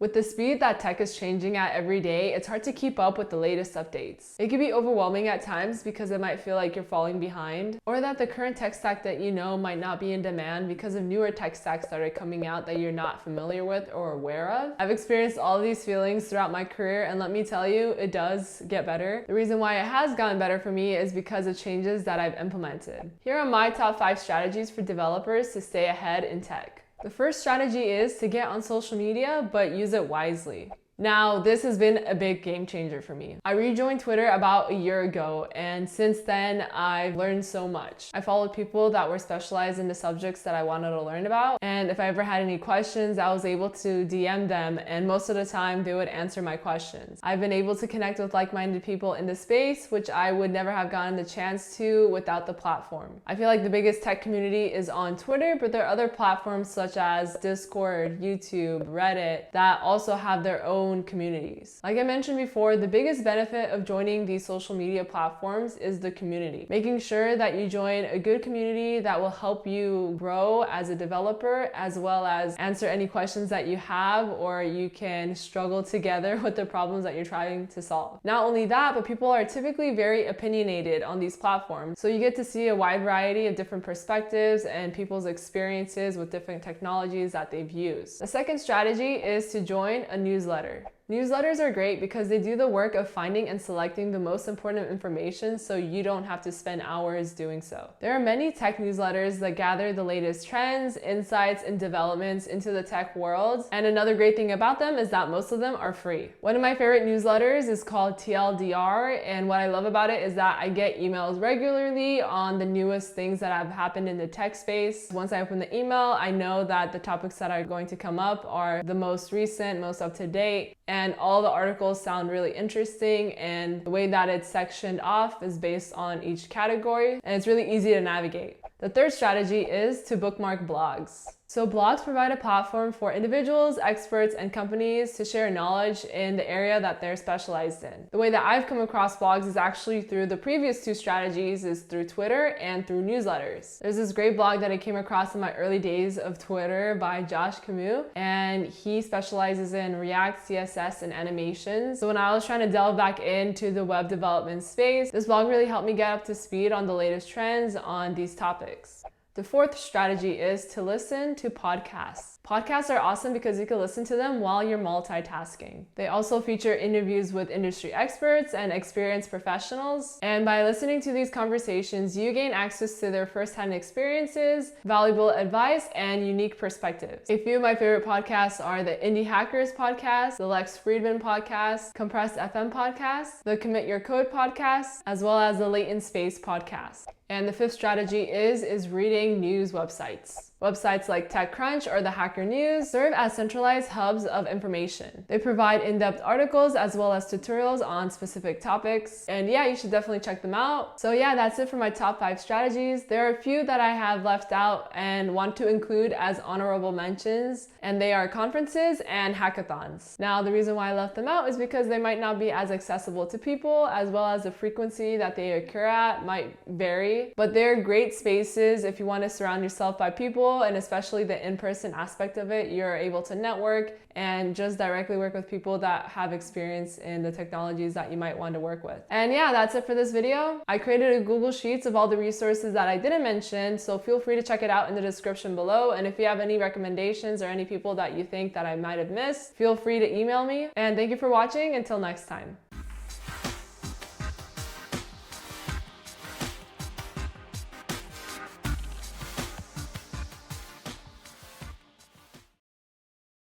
With the speed that tech is changing at every day, it's hard to keep up with the latest updates. It can be overwhelming at times because it might feel like you're falling behind, or that the current tech stack that you know might not be in demand because of newer tech stacks that are coming out that you're not familiar with or aware of. I've experienced all of these feelings throughout my career, and let me tell you, it does get better. The reason why it has gotten better for me is because of changes that I've implemented. Here are my top 5 strategies for developers to stay ahead in tech. The first strategy is to get on social media, but use it wisely. Now, this has been a big game changer for me. I rejoined Twitter about a year ago, and since then, I've learned so much. I followed people that were specialized in the subjects that I wanted to learn about, and if I ever had any questions, I was able to DM them, and most of the time, they would answer my questions. I've been able to connect with like-minded people in the space, which I would never have gotten the chance to without the platform. I feel like the biggest tech community is on Twitter, but there are other platforms such as Discord, YouTube, Reddit, that also have their own communities. Like I mentioned before, the biggest benefit of joining these social media platforms is the community. Making sure that you join a good community that will help you grow as a developer, as well as answer any questions that you have, or you can struggle together with the problems that you're trying to solve. Not only that, but people are typically very opinionated on these platforms. So you get to see a wide variety of different perspectives and people's experiences with different technologies that they've used. The second strategy is to join a newsletter. Newsletters are great because they do the work of finding and selecting the most important information so you don't have to spend hours doing so. There are many tech newsletters that gather the latest trends, insights, and developments into the tech world. And another great thing about them is that most of them are free. One of my favorite newsletters is called TLDR, and what I love about it is that I get emails regularly on the newest things that have happened in the tech space. Once I open the email, I know that the topics that are going to come up are the most recent, most up to date, and all the articles sound really interesting, and the way that it's sectioned off is based on each category, and it's really easy to navigate. The third strategy is to bookmark blogs. So blogs provide a platform for individuals, experts, and companies to share knowledge in the area that they're specialized in. The way that I've come across blogs is actually through the previous 2 strategies, is through Twitter and through newsletters. There's this great blog that I came across in my early days of Twitter by Josh Camus, and he specializes in React, CSS, and animations. So when I was trying to delve back into the web development space, this blog really helped me get up to speed on the latest trends on these topics. The fourth strategy is to listen to podcasts. Podcasts are awesome because you can listen to them while you're multitasking. They also feature interviews with industry experts and experienced professionals. And by listening to these conversations, you gain access to their firsthand experiences, valuable advice, and unique perspectives. A few of my favorite podcasts are the Indie Hackers podcast, the Lex Friedman podcast, Compressed FM podcast, the Commit Your Code podcast, as well as the Latent Space podcast. And the fifth strategy is reading news websites. Websites like TechCrunch or the Hacker News serve as centralized hubs of information. They provide in-depth articles as well as tutorials on specific topics. And yeah, you should definitely check them out. So yeah, that's it for my top 5 strategies. There are a few that I have left out and want to include as honorable mentions, and they are conferences and hackathons. Now, the reason why I left them out is because they might not be as accessible to people, as well as the frequency that they occur at might vary. But they're great spaces if you want to surround yourself by people, and especially the in-person aspect of it. You're able to network and just directly work with people that have experience in the technologies that you might want to work with. And yeah, that's it for this video. I created a Google Sheets of all the resources that I didn't mention, so feel free to check it out in the description below. And if you have any recommendations or any people that you think that I might have missed, feel free to email me. And thank you for watching. Until next time.